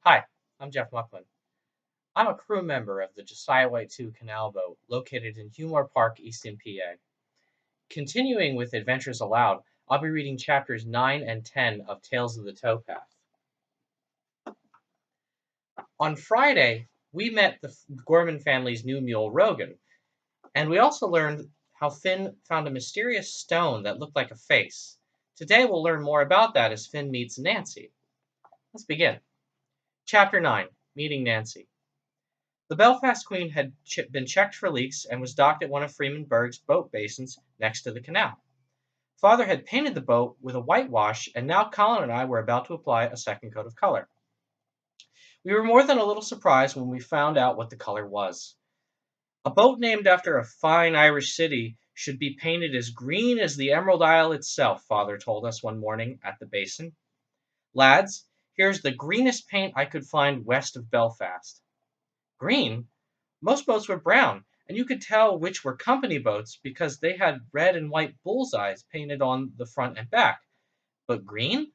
Hi, I'm Jeff Mucklin. I'm a crew member of the Josiah White II canal boat located in Humor Park, Easton, PA. Continuing with Adventures Aloud, I'll be reading chapters 9 and 10 of Tales of the Towpath. On Friday, we met the Gorman family's new mule, Rogan, and we also learned how Finn found a mysterious stone that looked like a face. Today, we'll learn more about that as Finn meets Nancy. Let's begin. Chapter 9, Meeting Nancy. The Belfast Queen had been checked for leaks and was docked at one of Freeman Berg's boat basins next to the canal. Father had painted the boat with a whitewash, and now Colin and I were about to apply a second coat of color. We were more than a little surprised when we found out what the color was. A boat named after a fine Irish city should be painted as green as the Emerald Isle itself, Father told us one morning at the basin. Lads, here's the greenest paint I could find west of Belfast. Green? Most boats were brown, and you could tell which were company boats because they had red and white bullseyes painted on the front and back. But green?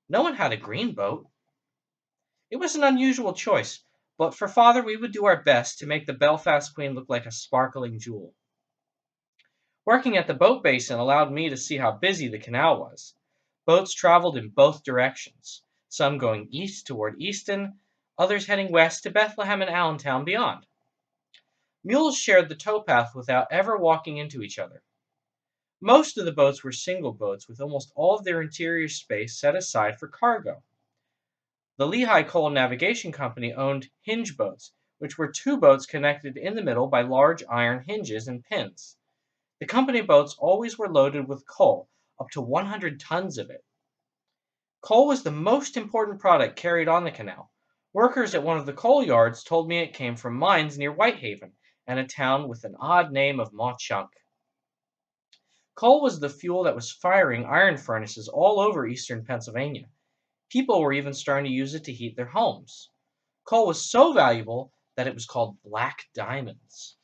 No one had a green boat. It was an unusual choice, but for Father we would do our best to make the Belfast Queen look like a sparkling jewel. Working at the boat basin allowed me to see how busy the canal was. Boats traveled in both directions, some going east toward Easton, others heading west to Bethlehem and Allentown beyond. Mules shared the towpath without ever walking into each other. Most of the boats were single boats with almost all of their interior space set aside for cargo. The Lehigh Coal Navigation Company owned hinge boats, which were two boats connected in the middle by large iron hinges and pins. The company boats always were loaded with coal, up to 100 tons of it. Coal was the most important product carried on the canal. Workers at one of the coal yards told me it came from mines near Whitehaven and a town with an odd name of Mauchunk. Coal was the fuel that was firing iron furnaces all over eastern Pennsylvania. People were even starting to use it to heat their homes. Coal was so valuable that it was called black diamonds.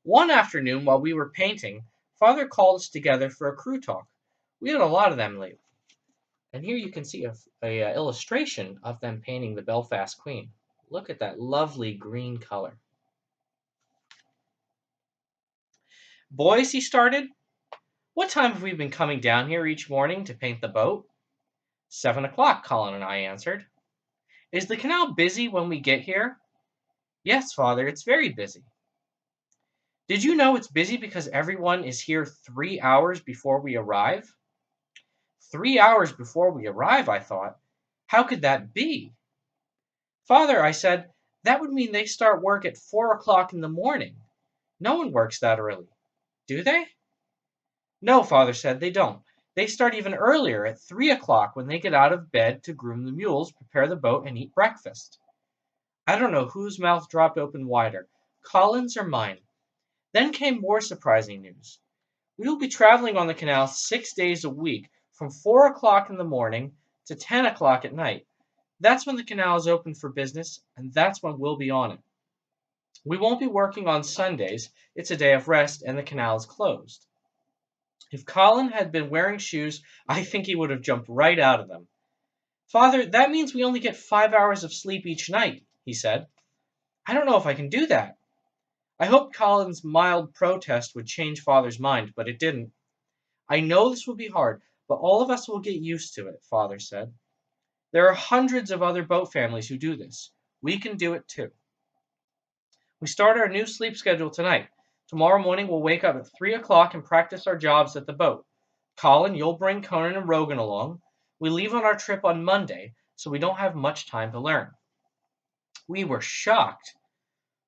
One afternoon while we were painting, Father called us together for a crew talk. We had a lot of them lately. And here you can see a illustration of them painting the Belfast Queen. Look at that lovely green color. Boys, he started, what time have we been coming down here each morning to paint the boat? 7 o'clock, Colin and I answered. Is the canal busy when we get here? Yes, Father, it's very busy. Did you know it's busy because everyone is here 3 hours before we arrive? 3 hours before we arrive, I thought. How could that be? Father, I said, that would mean they start work at 4 o'clock in the morning. No one works that early. Do they? No, Father said, they don't. They start even earlier at 3 o'clock when they get out of bed to groom the mules, prepare the boat, and eat breakfast. I don't know whose mouth dropped open wider, Colin's or mine. Then came more surprising news. We will be traveling on the canal 6 days a week, from 4 o'clock in the morning to 10 o'clock at night. That's when the canal is open for business, and that's when we'll be on it. We won't be working on Sundays. It's a day of rest, and the canal is closed. If Colin had been wearing shoes, I think he would have jumped right out of them. Father, that means we only get 5 hours of sleep each night, he said. I don't know if I can do that. I hoped Colin's mild protest would change Father's mind, but it didn't. I know this will be hard, but all of us will get used to it, Father said. There are hundreds of other boat families who do this. We can do it too. We start our new sleep schedule tonight. Tomorrow morning we'll wake up at 3 o'clock and practice our jobs at the boat. Colin, you'll bring Conan and Rogan along. We leave on our trip on Monday, so we don't have much time to learn. We were shocked.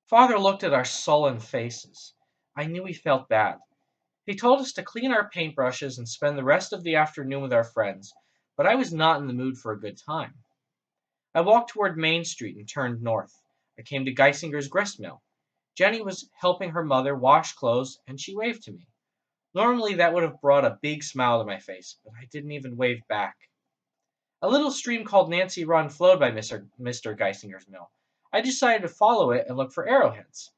Father looked at our sullen faces. I knew he felt bad. He told us to clean our paintbrushes and spend the rest of the afternoon with our friends, but I was not in the mood for a good time. I walked toward Main Street and turned north. I came to Geisinger's grist mill. Jenny was helping her mother wash clothes, and she waved to me. Normally that would have brought a big smile to my face, but I didn't even wave back. A little stream called Nancy Run flowed by Mr. Geisinger's mill. I decided to follow it and look for arrowheads.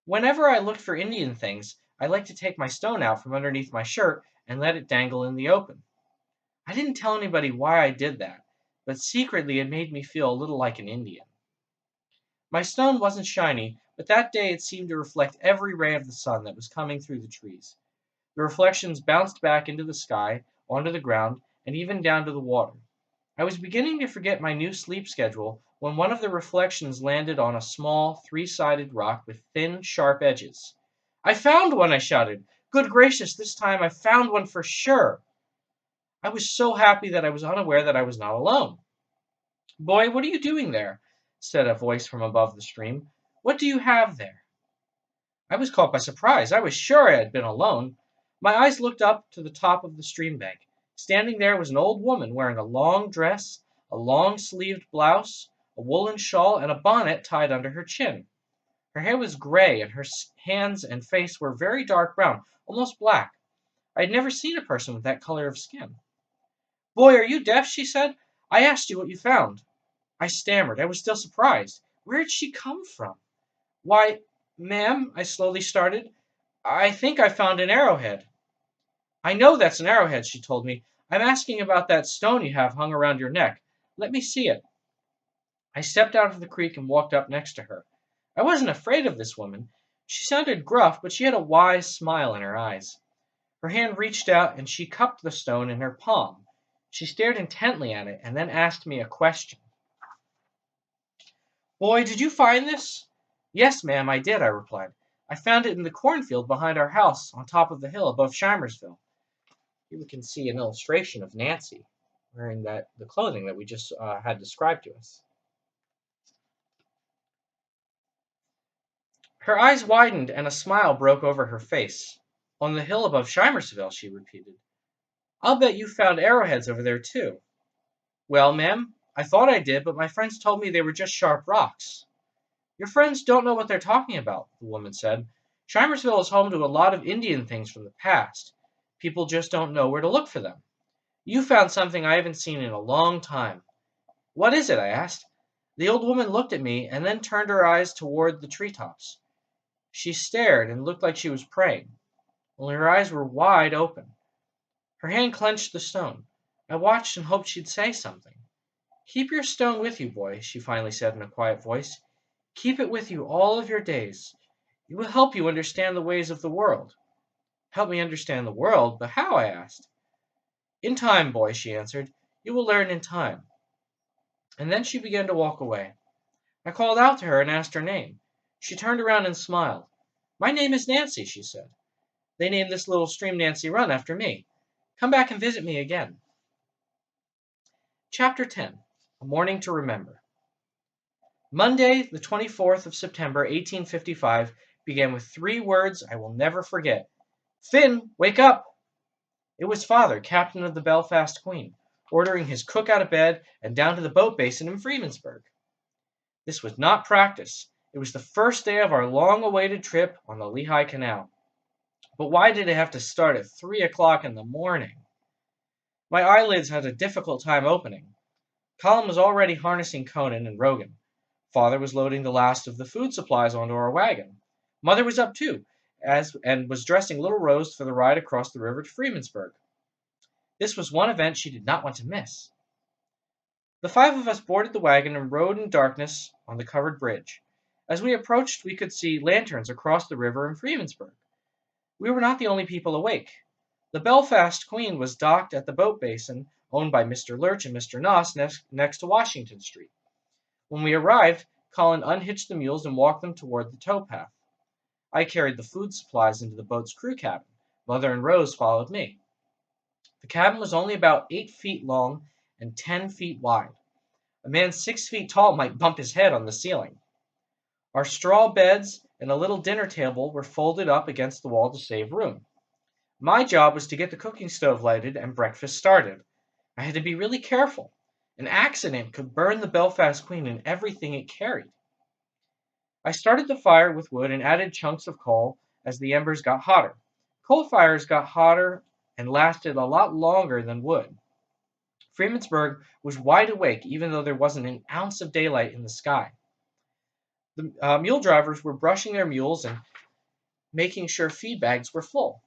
Whenever I looked for Indian things, I liked to take my stone out from underneath my shirt and let it dangle in the open. I didn't tell anybody why I did that, but secretly it made me feel a little like an Indian. My stone wasn't shiny, but that day it seemed to reflect every ray of the sun that was coming through the trees. The reflections bounced back into the sky, onto the ground, and even down to the water. I was beginning to forget my new sleep schedule when one of the reflections landed on a small, three-sided rock with thin, sharp edges. "I found one!" I shouted. "Good gracious, this time I found one for sure!" I was so happy that I was unaware that I was not alone. "Boy, what are you doing there?" said a voice from above the stream. "What do you have there?" I was caught by surprise. I was sure I had been alone. My eyes looked up to the top of the stream bank. Standing there was an old woman wearing a long dress, a long-sleeved blouse, a woolen shawl, and a bonnet tied under her chin. Her hair was gray, and her hands and face were very dark brown, almost black. I had never seen a person with that color of skin. "Boy, are you deaf?" she said. "I asked you what you found." I stammered. I was still surprised. Where had she come from? "Why, ma'am," I slowly started, "I think I found an arrowhead." "I know that's an arrowhead," she told me. "I'm asking about that stone you have hung around your neck. Let me see it." I stepped out of the creek and walked up next to her. I wasn't afraid of this woman. She sounded gruff, but she had a wise smile in her eyes. Her hand reached out and she cupped the stone in her palm. She stared intently at it and then asked me a question. "Boy, did you find this?" "Yes, ma'am, I did," I replied. "I found it in the cornfield behind our house on top of the hill above Shimersville." Here we can see an illustration of Nancy wearing the clothing that we just had described to us. Her eyes widened and a smile broke over her face. "On the hill above Shimersville," she repeated. "I'll bet you found arrowheads over there too." "Well, ma'am, I thought I did, but my friends told me they were just sharp rocks." "Your friends don't know what they're talking about," the woman said. "Shimersville is home to a lot of Indian things from the past. People just don't know where to look for them. You found something I haven't seen in a long time." "What is it?" I asked. The old woman looked at me and then turned her eyes toward the treetops. She stared and looked like she was praying, only her eyes were wide open. Her hand clenched the stone. I watched and hoped she'd say something. "Keep your stone with you, boy," she finally said in a quiet voice. "Keep it with you all of your days. It will help you understand the ways of the world." "Help me understand the world? But how?" I asked. "In time, boy," she answered. "You will learn in time." And then she began to walk away. I called out to her and asked her name. She turned around and smiled. "My name is Nancy," she said. "They named this little stream Nancy Run after me. Come back and visit me again." Chapter 10. A Morning to Remember. Monday, the 24th of September, 1855, began with 3 words I will never forget. "Finn, wake up!" It was father, captain of the Belfast Queen, ordering his cook out of bed and down to the boat basin in Freemansburg. This was not practice. It was the first day of our long-awaited trip on the Lehigh Canal. But why did it have to start at 3 o'clock in the morning? My eyelids had a difficult time opening. Colin was already harnessing Conan and Rogan. Father was loading the last of the food supplies onto our wagon. Mother was up too, and was dressing little Rose for the ride across the river to Freemansburg. This was one event she did not want to miss. The 5 of us boarded the wagon and rode in darkness on the covered bridge. As we approached, we could see lanterns across the river in Freemansburg. We were not the only people awake. The Belfast Queen was docked at the boat basin owned by Mr. Lurch and Mr. Noss next to Washington Street. When we arrived, Colin unhitched the mules and walked them toward the towpath. I carried the food supplies into the boat's crew cabin. Mother and Rose followed me. The cabin was only about 8 feet long and 10 feet wide. A man 6 feet tall might bump his head on the ceiling. Our straw beds and a little dinner table were folded up against the wall to save room. My job was to get the cooking stove lighted and breakfast started. I had to be really careful. An accident could burn the Belfast Queen and everything it carried. I started the fire with wood and added chunks of coal as the embers got hotter. Coal fires got hotter and lasted a lot longer than wood. Freemansburg was wide awake even though there wasn't an ounce of daylight in the sky. The mule drivers were brushing their mules and making sure feed bags were full.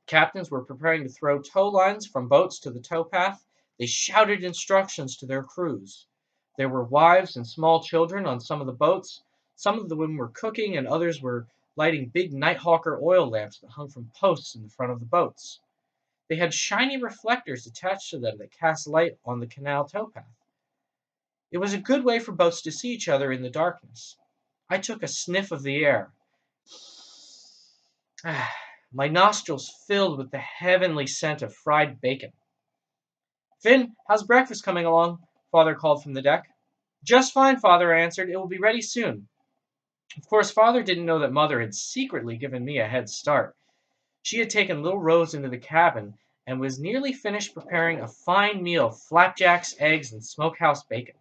Captains were preparing to throw tow lines from boats to the towpath. They shouted instructions to their crews. There were wives and small children on some of the boats. Some of the women were cooking, and others were lighting big Nighthawker oil lamps that hung from posts in the front of the boats. They had shiny reflectors attached to them that cast light on the canal towpath. It was a good way for boats to see each other in the darkness. I took a sniff of the air. My nostrils filled with the heavenly scent of fried bacon. "Finn, how's breakfast coming along?" Father called from the deck. "Just fine, Father," I answered. "It will be ready soon." Of course, Father didn't know that Mother had secretly given me a head start. She had taken little Rose into the cabin and was nearly finished preparing a fine meal of flapjacks, eggs, and smokehouse bacon.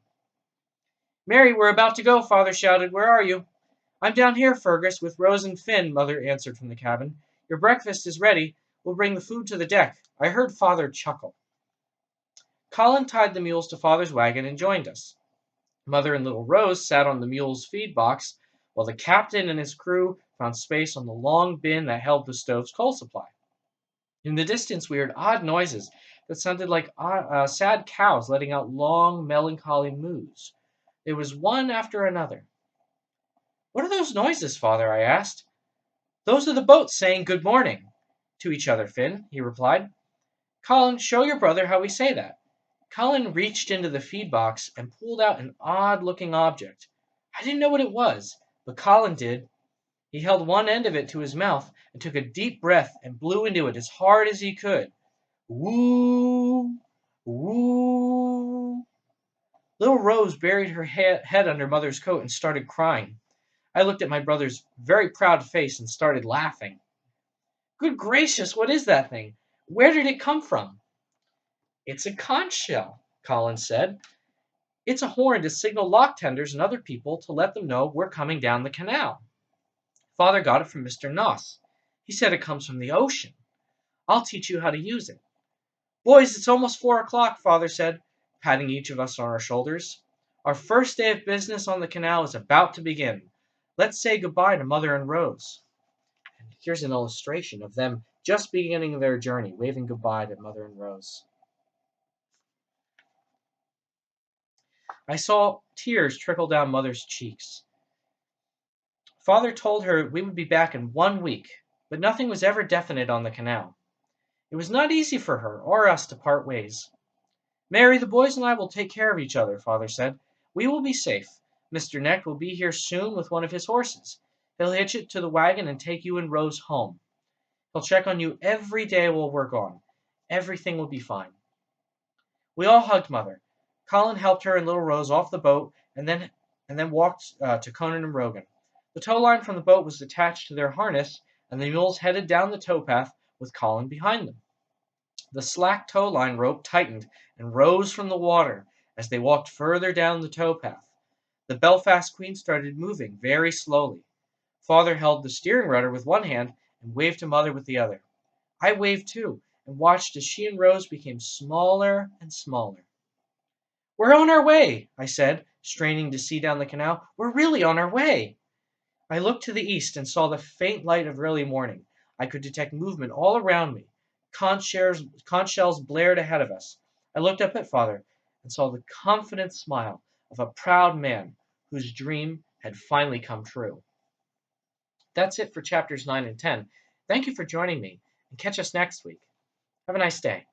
"Mary, we're about to go," Father shouted. "Where are you?" "I'm down here, Fergus, with Rose and Finn," Mother answered from the cabin. "Your breakfast is ready. We'll bring the food to the deck." I heard Father chuckle. Colin tied the mules to Father's wagon and joined us. Mother and little Rose sat on the mule's feed box, while the captain and his crew found space on the long bin that held the stove's coal supply. In the distance, we heard odd noises that sounded like sad cows letting out long, melancholy moos. There was one after another. "What are those noises, Father?" I asked. "Those are the boats saying good morning to each other, Finn," he replied. "Colin, show your brother how we say that." Colin reached into the feed box and pulled out an odd-looking object. I didn't know what it was, but Colin did. He held one end of it to his mouth and took a deep breath and blew into it as hard as he could. Woo! Woo! Little Rose buried her head under Mother's coat and started crying. I looked at my brother's very proud face and started laughing. "Good gracious, what is that thing? Where did it come from?" "It's a conch shell," Colin said. "It's a horn to signal lock tenders and other people to let them know we're coming down the canal. Father got it from Mr. Noss. He said it comes from the ocean. I'll teach you how to use it." "Boys, it's almost 4 o'clock," Father said, patting each of us on our shoulders. "Our first day of business on the canal is about to begin. Let's say goodbye to Mother and Rose." And here's an illustration of them just beginning their journey, waving goodbye to Mother and Rose. I saw tears trickle down Mother's cheeks. Father told her we would be back in 1 week, but nothing was ever definite on the canal. It was not easy for her or us to part ways. "Mary, the boys and I will take care of each other," Father said. "We will be safe. Mr. Neck will be here soon with one of his horses. He'll hitch it to the wagon and take you and Rose home. He'll check on you every day while we're gone. Everything will be fine." We all hugged Mother. Colin helped her and little Rose off the boat and then walked to Conan and Rogan. The tow line from the boat was attached to their harness, and the mules headed down the towpath with Colin behind them. The slack tow line rope tightened and rose from the water as they walked further down the towpath. The Belfast Queen started moving very slowly. Father held the steering rudder with one hand and waved to Mother with the other. I waved too and watched as she and Rose became smaller and smaller. "We're on our way," I said, straining to see down the canal. "We're really on our way." I looked to the east and saw the faint light of early morning. I could detect movement all around me. Conch shells blared ahead of us. I looked up at Father and saw the confident smile of a proud man whose dream had finally come true. That's it for chapters 9 and 10. Thank you for joining me, and catch us next week. Have a nice day.